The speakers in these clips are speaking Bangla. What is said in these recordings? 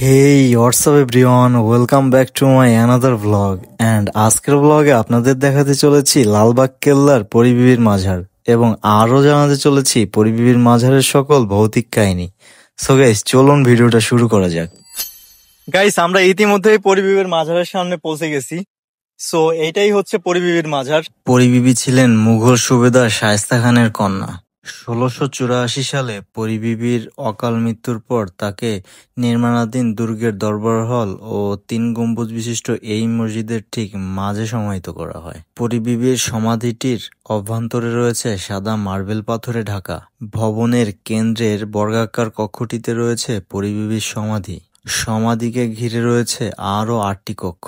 Hey WhatsApp everyone, welcome back to my another blog. And আজকের ব্লগে আপনাদের দেখাতে চলেছি লালবাগ কেল্লার পরিবিবির মাঝার এবং আরও জানাতে চলেছি পরিবিবির মাঝারের সকল ভৌতিক কাহিনী। সো গাইস, চলুন ভিডিওটা শুরু করা যাক। গাইস, আমরা ইতিমধ্যেই পরিবিবির মাঝারের সামনে পৌঁছে গেছি। সো এইটাই হচ্ছে পরিবিবির মাঝার। পরিবিবি ছিলেন মুঘল সুবেদার শায়েস্তা খানের কন্যা। ১৬৮৪ সালে পরিবিবির অকাল মৃত্যুর পর তাকে নির্মাণাধীন দুর্গের দরবার হল ও ৩ গম্বুজ বিশিষ্ট এই মসজিদের ঠিক মাঝে সমাহিত করা হয়। পরিবিবির সমাধিটির অভ্যন্তরে রয়েছে সাদা মার্বেল পাথরে ঢাকা। ভবনের কেন্দ্রের বর্গাকার কক্ষটিতে রয়েছে পরিবিবির সমাধি। সমাধিকে ঘিরে রয়েছে আরও ৮টি কক্ষ।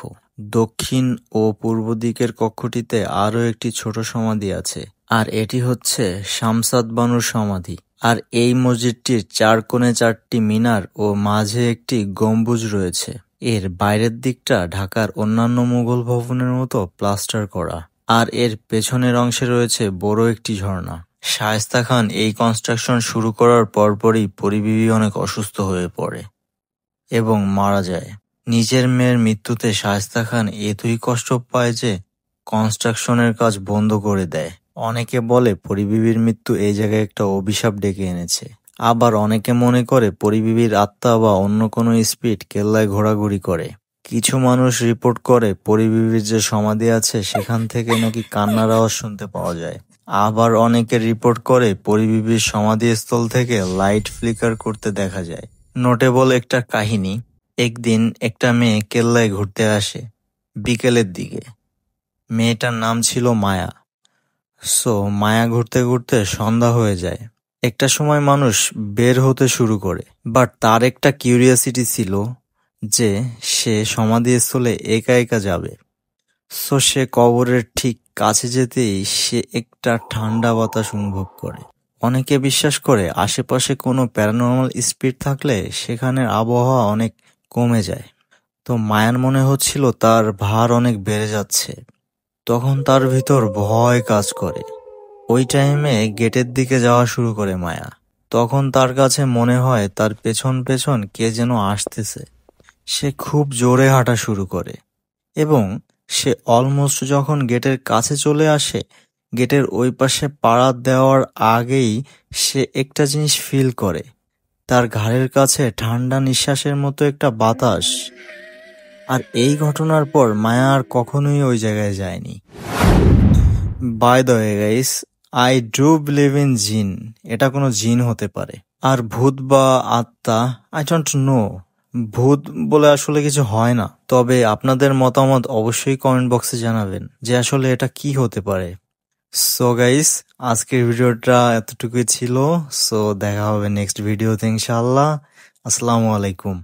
দক্ষিণ ও পূর্ব দিকের কক্ষটিতে আরও একটি ছোট সমাধি আছে, আর এটি হচ্ছে শামসাদ বানুর সমাধি। আর এই মসজিদটির ৪ কোণে ৪টি মিনার ও মাঝে একটি গম্বুজ রয়েছে। এর বাইরের দিকটা ঢাকার অন্যান্য মুঘল ভবনের মতো প্লাস্টার করা, আর এর পেছনের অংশে রয়েছে বড় একটি ঝর্ণা। শায়েস্তা খান এই কনস্ট্রাকশন শুরু করার পরপরই পরিবিবি অনেক অসুস্থ হয়ে পড়ে এবং মারা যায়। নিজের মেয়ের মৃত্যুতে শায়েস্তা খান এতই কষ্ট পায় যে কনস্ট্রাকশনের কাজ বন্ধ করে দেয়। অনেকে বলে পরিবিবির মৃত্যু এই জায়গায় একটা অভিশাপ ডেকে এনেছে। আবার অনেকে মনে করে পরিবিবির আত্মা বা অন্য কোনো স্পিরিট কেল্লায় ঘোরাঘুরি করে। কিছু মানুষ রিপোর্ট করে পরিবিবির যে সমাধি আছে সেখান থেকে নাকি কান্নার আওয়াজ শুনতে পাওয়া যায়। আবার অনেকে রিপোর্ট করে পরিবিবির সমাধিস্থল থেকে লাইট ফ্লিকার করতে দেখা যায়। নোটেবল একটা কাহিনী, একদিন একটা মেয়ে কেল্লায় ঘুরতে আসে বিকেলের দিকে। মেয়েটার নাম ছিল মায়া। সো মায়া ঘুরতে ঘুরতে সন্ধ্যা হয়ে যায়। একটা সময় মানুষ বের হতে শুরু করে, বাট তার একটা কিউরিয়াসিটি ছিল যে সে সমাধিস্থলে একা একা যাবে। সো সে কবরের ঠিক কাছে যেতেই সে একটা ঠান্ডা বাতাস অনুভব করে। অনেকে বিশ্বাস করে আশেপাশে কোনো প্যারানর্মাল স্পিরিট থাকলে সেখানের আবহাওয়া অনেক কমে যায়। তো মায়ার মনে হচ্ছিল তার ভার অনেক বেড়ে যাচ্ছে। তখন তার ভিতর ভয় কাজ করে। ওই টাইমে গেটের দিকে যাওয়া শুরু করে মায়া। তখন তার কাছে মনে হয় তার পেছন পেছন কে যেন আসতেছে। সে খুব জোরে হাঁটা শুরু করে এবং সে অলমোস্ট যখন গেটের কাছে চলে আসে, গেটের ওই পাশে পাড়া দেওয়ার আগেই সে একটা জিনিস ফিল করে। তার ঘাড়ের কাছে ঠান্ডা নিঃশ্বাসের মতো একটা বাতাস। আর এই ঘটনার পর মায়া আর কখনোই ওই জায়গায় যায়নি। By the way guys, I do believe in jinn. এটা কোনো জিন হতে পারে। আর ভূত বা আত্মা, আই ডোন্ট নো। ভূত বলে আসলে কিছু হয় না। তবে আপনাদের মতামত অবশ্যই কমেন্ট বক্সে জানাবেন যে আসলে এটা কি হতে পারে। সো গাইস, আজকের ভিডিওটা এতটুকুই ছিল। সো দেখা হবে নেক্সট ভিডিওতে ইনশাআল্লাহ। আসসালামু আলাইকুম।